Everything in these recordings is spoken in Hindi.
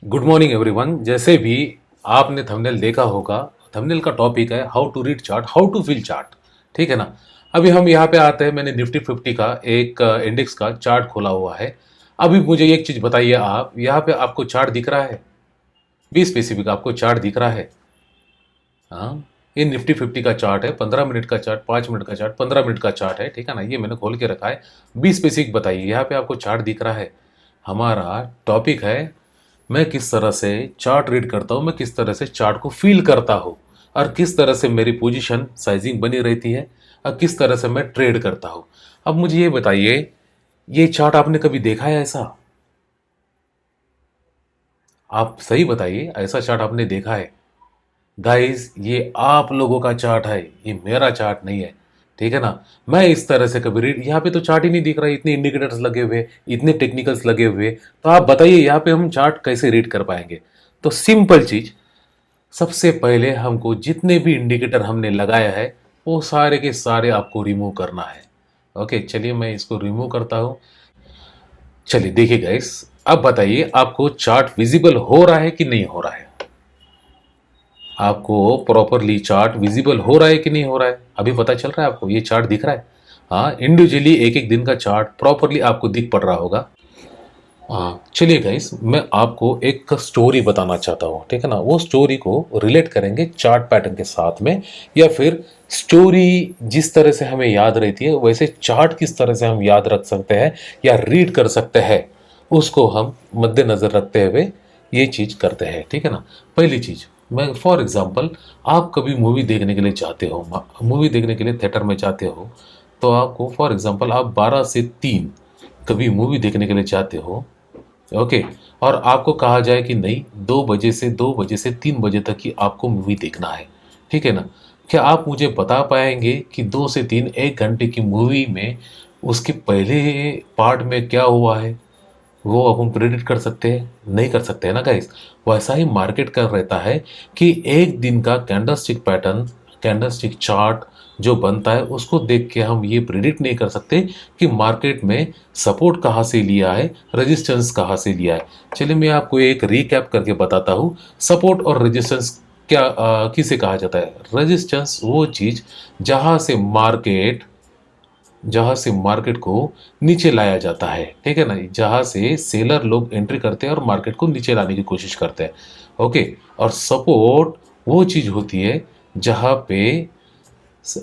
Good morning everyone. जैसे भी आपने थंबनेल देखा होगा, थंबनेल का टॉपिक है how to read chart, how to fill chart. ठीक है ना। अभी हम यहाँ पे आते हैं। मैंने निफ्टी 50 का एक इंडेक्स का चार्ट खोला हुआ है। अभी मुझे एक चीज़ बताइए, आप यहाँ पे आपको चार्ट दिख रहा है? बी स्पेसिफिक, आपको चार्ट दिख रहा है? हाँ, ये निफ्टी 50 का चार्ट है। 15 मिनट का चार्ट, 5 मिनट का चार्ट, 15 मिनट का चार्ट है। ठीक है ना। ये मैंने खोल के रखा है। बी स्पेसिफिक बताइए, यहाँ पे आपको चार्ट दिख रहा है? हमारा टॉपिक है मैं किस तरह से चार्ट रीड करता हूँ, मैं किस तरह से चार्ट को फील करता हूँ, और किस तरह से मेरी पोजीशन साइजिंग बनी रहती है, और किस तरह से मैं ट्रेड करता हूँ। अब मुझे ये बताइए, ये चार्ट आपने कभी देखा है ऐसा? आप सही बताइए, ऐसा चार्ट आपने देखा है? गाइस, ये आप लोगों का चार्ट है, ये मेरा चार्ट नहीं है। ठीक है ना। मैं इस तरह से कभी रीड, यहाँ पे तो चार्ट ही नहीं दिख रहा है, इतने इंडिकेटर्स लगे हुए, इतने टेक्निकल्स लगे हुए। तो आप बताइए यहाँ पे हम चार्ट कैसे रीड कर पाएंगे? तो सिंपल चीज, सबसे पहले हमको जितने भी इंडिकेटर हमने लगाया है वो सारे के सारे आपको रिमूव करना है। ओके, चलिए मैं इसको रिमूव करता हूँ। चलिए देखिए गाइस, अब बताइए आपको चार्ट विजिबल हो रहा है कि नहीं हो रहा है? आपको प्रॉपरली चार्ट विजिबल हो रहा है कि नहीं हो रहा है? अभी पता चल रहा है आपको? ये चार्ट दिख रहा है? हाँ, इंडिविजुअली एक एक दिन का चार्ट प्रॉपरली आपको दिख पड़ रहा होगा। हाँ, चलिए गाइस, मैं आपको एक स्टोरी बताना चाहता हूँ। ठीक है ना। वो स्टोरी को रिलेट करेंगे चार्ट पैटर्न के साथ में, या फिर स्टोरी जिस तरह से हमें याद रहती है वैसे चार्ट किस तरह से हम याद रख सकते हैं या रीड कर सकते हैं, उसको हम मद्देनज़र रखते हुए ये चीज़ करते हैं। ठीक है ना। पहली चीज़, मैं फॉर एग्जांपल, आप कभी मूवी देखने के लिए जाते हो, मूवी देखने के लिए थिएटर में जाते हो, तो आपको फॉर एग्जांपल आप 12 से 3 कभी मूवी देखने के लिए जाते हो। ओके। और आपको कहा जाए कि नहीं, 2 बजे से 3 बजे तक ही आपको मूवी देखना है। ठीक है ना। क्या आप मुझे बता पाएंगे कि 2 से 3 1 घंटे की मूवी में उसके पहले पार्ट में क्या हुआ है? वो अपन प्रेडिक्ट कर सकते हैं? नहीं कर सकते हैं ना गाइस। वैसा ही मार्केट का रहता है कि एक दिन का कैंडलस्टिक पैटर्न, कैंडलस्टिक चार्ट जो बनता है उसको देख के हम ये प्रिडिक्ट नहीं कर सकते कि मार्केट में सपोर्ट कहाँ से लिया है, रेजिस्टेंस कहाँ से लिया है। चलिए मैं आपको एक रिकैप करके बताता हूँ। सपोर्ट और रेजिस्टेंस क्या किसे कहा जाता है? रेजिस्टेंस वो चीज़ जहां से मार्केट को नीचे लाया जाता है। ठीक है ना। जहां से सेलर लोग एंट्री करते हैं और मार्केट को नीचे लाने की कोशिश करते हैं। ओके। और सपोर्ट वो चीज होती है जहां पे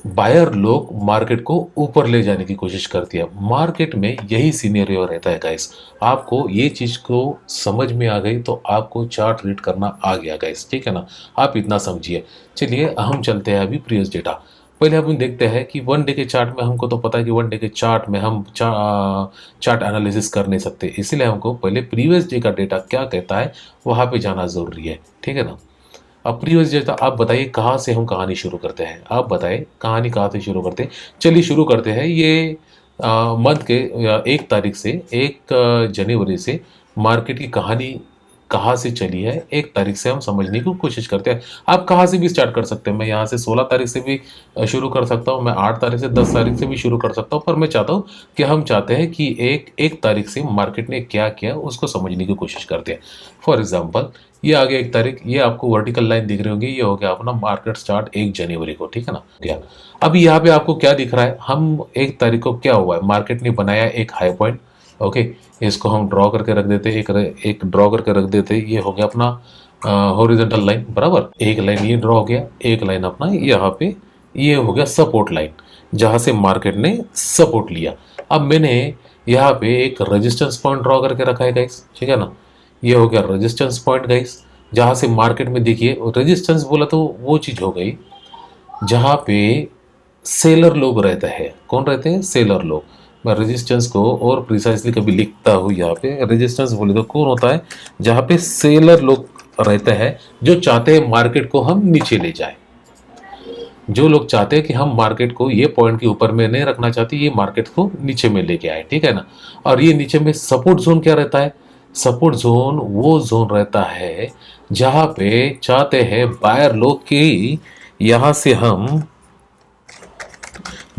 बायर लोग मार्केट को ऊपर ले जाने की कोशिश करती है। मार्केट में यही सिनेरियो रहता है गाइस। आपको ये चीज को समझ में आ गई तो आपको चार्ट रीड करना आ गया गाइस। ठीक है ना। आप इतना समझिए। चलिए हम चलते हैं अभी प्रीवियस डेटा। पहले हम देखते हैं कि 1 डे के चार्ट में हमको तो पता है कि 1 डे के चार्ट में हम चार्ट एनालिसिस कर नहीं सकते, इसीलिए हमको पहले प्रीवियस डे का डेटा क्या कहता है वहां पे जाना जरूरी है। ठीक है ना। अब प्रीवियस डे, आप बताइए कहाँ से हम कहानी शुरू करते हैं? आप बताइए कहानी कहाँ से शुरू करते हैं? चलिए शुरू करते हैं। ये मंथ के 1 तारीख से, 1 जनवरी से मार्केट की कहानी कहाँ से चली है 1 तारीख से हम समझने की कोशिश करते हैं। आप कहाँ से भी स्टार्ट कर सकते हैं। मैं यहाँ से 16 तारीख से भी शुरू कर सकता हूँ, मैं 8 तारीख से 10 तारीख से भी शुरू कर सकता हूँ, पर मैं चाहता हूँ कि हम चाहते हैं कि एक एक तारीख से मार्केट ने क्या किया उसको समझने की कोशिश करते हैं। फॉर एग्जाम्पल, ये आ गया 1 तारीख, ये आपको वर्टिकल लाइन दिख रही होगी, ये हो गया अपना मार्केट स्टार्ट 1 जनवरी को। ठीक है ना। क्या अभी यहाँ पे आपको क्या दिख रहा है? हम 1 तारीख को क्या हुआ है, मार्केट ने बनाया एक हाई पॉइंट। ओके। इसको हम ड्रॉ करके रख देते, एक ड्रॉ करके रख देते। ये हो गया अपना हॉरिजॉन्टल लाइन, बराबर। एक लाइन ये ड्रॉ हो गया, एक लाइन अपना यहाँ पे ये हो गया सपोर्ट लाइन, जहां से मार्केट ने सपोर्ट लिया। अब मैंने यहाँ पे एक रेजिस्टेंस पॉइंट ड्रॉ करके रखा है गाइस। ठीक है ना। ये हो गया रेजिस्टेंस पॉइंट गाइस, जहां से मार्केट में देखिए रेजिस्टेंस बोला तो वो चीज हो गई जहां पे सेलर लोग रहते हैं। कौन रहते हैं? सेलर लोग। मैं रेजिस्टेंस को और प्रिसाइसली कभी लिखता हूँ यहाँ पे। रेजिस्टेंस बोले तो कौन होता है? जहां पे सेलर लोग रहते हैं जो चाहते हैं मार्केट को हम नीचे ले जाए। जो लोग चाहते हैं कि हम मार्केट को ये पॉइंट के ऊपर में नहीं रखना चाहते, ये मार्केट को नीचे में लेके आए। ठीक है ना। और ये नीचे में सपोर्ट जोन क्या रहता है? सपोर्ट जोन वो जोन रहता है जहां पे चाहते हैं बायर लोग कि यहां से हम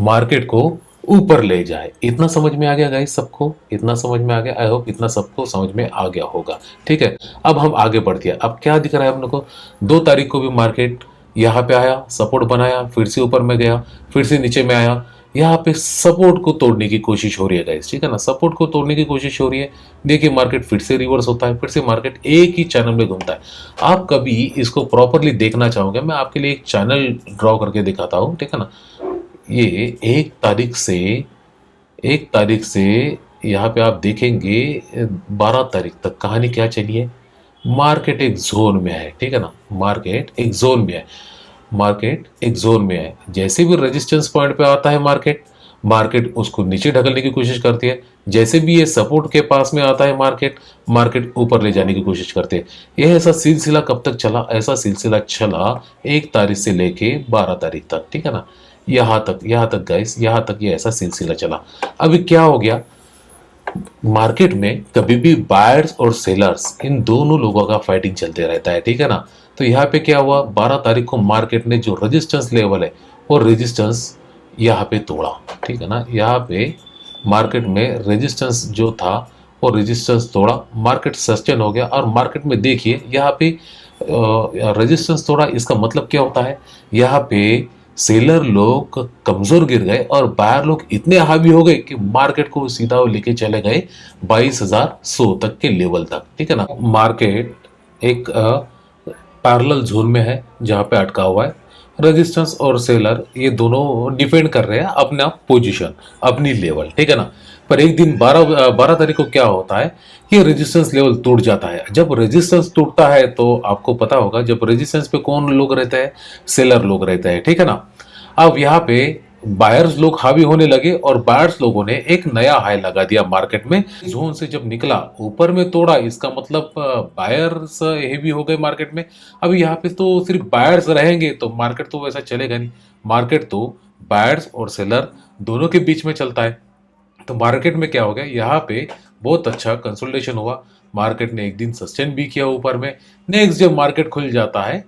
मार्केट को ऊपर ले जाए। इतना समझ में आ गया गाइस सबको? इतना समझ में आ गया? आई होप इतना सबको समझ में आ गया होगा। ठीक है, अब हम आगे बढ़ते हैं। अब क्या दिख रहा है हम लोग को? 2 तारीख को भी मार्केट यहाँ पे आया, सपोर्ट बनाया, फिर से ऊपर में गया, फिर से नीचे में आया। यहाँ पे सपोर्ट को तोड़ने की कोशिश हो रही है गाइस, ठीक है ना, सपोर्ट को तोड़ने की कोशिश हो रही है। देखिए मार्केट फिर से रिवर्स होता है, फिर से मार्केट एक ही चैनल में घूमता है। आप कभी इसको प्रॉपरली देखना चाहोगे, मैं आपके लिए एक चैनल ड्रॉ करके दिखाता हूँ, ठीक है ना। ये 1 तारीख से यहाँ पे आप देखेंगे 12 तारीख तक कहानी क्या चली है। मार्केट एक जोन में है, ठीक है ना, मार्केट एक जोन में है, मार्केट एक जोन में है। जैसे भी रेजिस्टेंस पॉइंट पे आता है मार्केट, मार्केट उसको नीचे ढकलने की कोशिश करती है। जैसे भी ये सपोर्ट के पास में आता है मार्केट, मार्केट ऊपर ले जाने की कोशिश करते हैं। यह ऐसा सिलसिला कब तक चला? ऐसा सिलसिला चला 1 तारीख से लेके 12 तारीख तक, ठीक है ना। यहाँ तक गाइस, यहाँ तक ये ऐसा सिलसिला चला। अभी क्या हो गया, मार्केट में कभी भी बायर्स और सेलर्स इन दोनों लोगों का फाइटिंग चलते रहता है, ठीक है ना। तो यहाँ पे क्या हुआ, 12 तारीख को मार्केट ने जो रेजिस्टेंस लेवल है वो रेजिस्टेंस यहाँ पे तोड़ा, ठीक है ना। यहाँ पे मार्केट में रेजिस्टेंस जो था वो रेजिस्टेंस तोड़ा, मार्केट सस्टेन हो गया। और मार्केट में देखिए यहाँ पे रेजिस्टेंस तोड़ा, इसका मतलब क्या होता है, यहाँ पे सेलर लोग कमजोर गिर गए और बायर लोग इतने हावी हो गए कि मार्केट को सीधा वो लेके चले गए 22,100 तक के लेवल तक, ठीक है ना। मार्केट एक पैरेलल जोन में है जहां पे अटका हुआ है। रेजिस्टेंस और सेलर ये दोनों डिफेंड कर रहे हैं अपना पोजीशन, अपनी लेवल, ठीक है ना। पर एक दिन 12 तारीख को क्या होता है, ये रेजिस्टेंस लेवल टूट जाता है। जब रेजिस्टेंस टूटता है तो आपको पता होगा, जब रेजिस्टेंस पे कौन लोग रहते हैं, सेलर लोग रहते हैं, ठीक है ना। अब यहाँ पे बायर्स लोग हावी होने लगे और बायर्स लोगों ने एक नया हाई लगा दिया मार्केट में। जोन से जब निकला ऊपर में तोड़ा, इसका मतलब बायर्स हेवी हो गए मार्केट में। अभी यहाँ पे तो सिर्फ बायर्स रहेंगे तो मार्केट तो वैसा चलेगा नहीं। मार्केट तो बायर्स और सेलर दोनों के बीच में चलता है। तो मार्केट में क्या हो गया, यहाँ पे बहुत अच्छा कंसोलिडेशन हुआ। मार्केट ने एक दिन सस्टेन भी किया ऊपर में। नेक्स्ट जब मार्केट खुल जाता है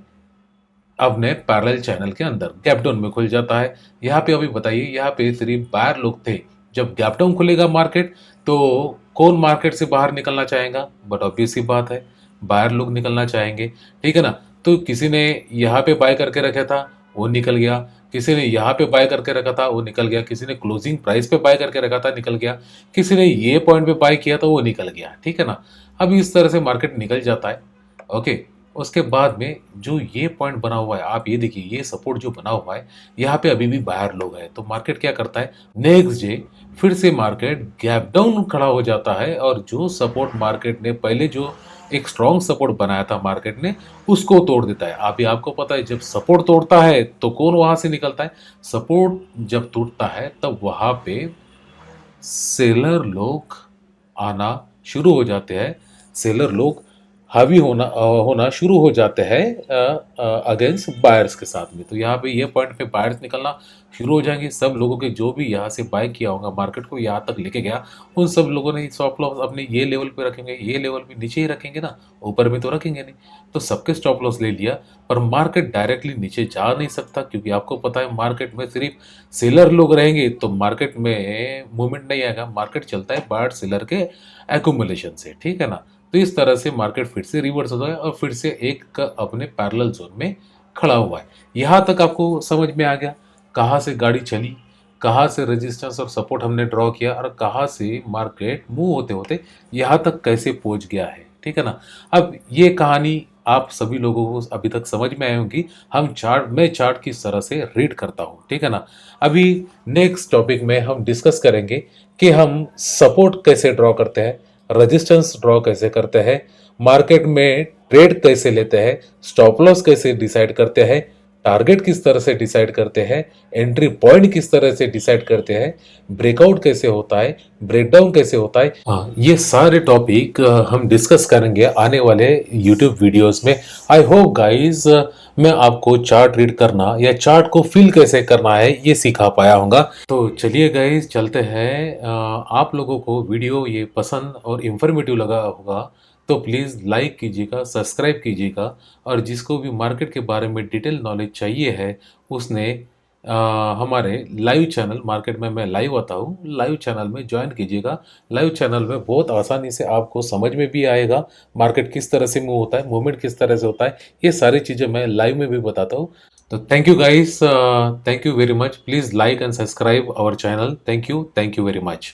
अपने पैरेलल चैनल के अंदर, गैप डाउन में खुल जाता है। यहाँ पे अभी बताइए, यहाँ पे सिर्फ बायर लोग थे। जब गैप डाउन खुलेगा मार्केट तो कौन मार्केट से बाहर निकलना चाहेगा? बट ऑब्वियस सी बात है, बायर लोग निकलना चाहेंगे, ठीक है ना। तो किसी ने यहाँ पे बाय करके रखा था वो निकल गया, किसी ने यहाँ पे बाय करके रखा था वो निकल गया, किसी ने क्लोजिंग प्राइस पे बाय करके रखा था निकल गया, किसी ने ये पॉइंट पे बाय किया था वो निकल गया, ठीक है ना। अब इस तरह से मार्केट निकल जाता है। ओके, उसके बाद में जो ये पॉइंट बना हुआ है, आप ये देखिए, ये सपोर्ट जो बना हुआ है, यहाँ पे अभी भी बाहर लोग हैं। तो मार्केट क्या करता है, नेक्स्ट डे फिर से मार्केट गैप डाउन खड़ा हो जाता है और जो सपोर्ट मार्केट ने पहले जो एक स्ट्रॉन्ग सपोर्ट बनाया था मार्केट ने, उसको तोड़ देता है। अभी आपको पता है, जब सपोर्ट तोड़ता है तो कौन वहां से निकलता है? सपोर्ट जब टूटता है तब वहां पे सेलर लोग आना शुरू हो जाते हैं। सेलर लोग हावी होना शुरू हो जाते हैं अगेंस्ट बायर्स के साथ में। तो यहाँ पे ये पॉइंट पे बायर्स निकलना शुरू हो जाएंगे। सब लोगों के जो भी यहाँ से बाय किया होगा, मार्केट को यहाँ तक लेके गया, उन सब लोगों ने स्टॉप लॉस अपने ये लेवल पे रखेंगे, ये लेवल पे नीचे ही रखेंगे ना, ऊपर में तो रखेंगे नहीं। तो सबके स्टॉप लॉस ले लिया, पर मार्केट डायरेक्टली नीचे जा नहीं सकता, क्योंकि आपको पता है मार्केट में सिर्फ सेलर लोग रहेंगे तो मार्केट में मूवमेंट नहीं आएगा। मार्केट चलता है बायर सेलर के एकुमुलेशन से, ठीक है ना। तो इस तरह से मार्केट फिर से रिवर्स होता है और फिर से एक अपने पैरेलल जोन में खड़ा हुआ है। यहाँ तक आपको समझ में आ गया कहाँ से गाड़ी चली, कहाँ से रेजिस्टेंस और सपोर्ट हमने ड्रॉ किया और कहाँ से मार्केट मूव होते होते यहाँ तक कैसे पहुँच गया है, ठीक है ना। अब ये कहानी आप सभी लोगों को अभी तक समझ में आई होगी। मैं चार्ट किस तरह से रीड करता हूँ, ठीक है ना। अभी नेक्स्ट टॉपिक में हम डिस्कस करेंगे कि हम सपोर्ट कैसे ड्रॉ करते हैं, रेजिस्टेंस ड्रॉ कैसे करते हैं, मार्केट में ट्रेड कैसे लेते हैं, स्टॉप लॉस कैसे डिसाइड करते हैं, टारगेट किस तरह से डिसाइड करते हैं, एंट्री पॉइंट किस तरह से डिसाइड करते हैं, ब्रेकआउट कैसे होता है, ब्रेकडाउन कैसे होता है। हाँ, ये सारे टॉपिक हम डिस्कस करेंगे आने वाले यूट्यूब वीडियोस में। आई होप गाइस मैं आपको चार्ट रीड करना या चार्ट को फिल कैसे करना है ये सिखा पाया होगा। तो चलिए गाइस चलते हैं। आप लोगों को वीडियो ये पसंद और इंफॉर्मेटिव लगा होगा तो प्लीज़ लाइक कीजिएगा, सब्सक्राइब कीजिएगा, और जिसको भी मार्केट के बारे में डिटेल नॉलेज चाहिए है उसने हमारे लाइव चैनल मार्केट में मैं लाइव आता हूँ, लाइव चैनल में ज्वाइन कीजिएगा। लाइव चैनल में बहुत आसानी से आपको समझ में भी आएगा मार्केट किस तरह से मूव होता है, मूवमेंट किस तरह से होता है, ये सारी चीज़ें मैं लाइव में भी बताता हूँ। तो thank you guys, thank you very much. Please like and subscribe our channel. Thank you very much.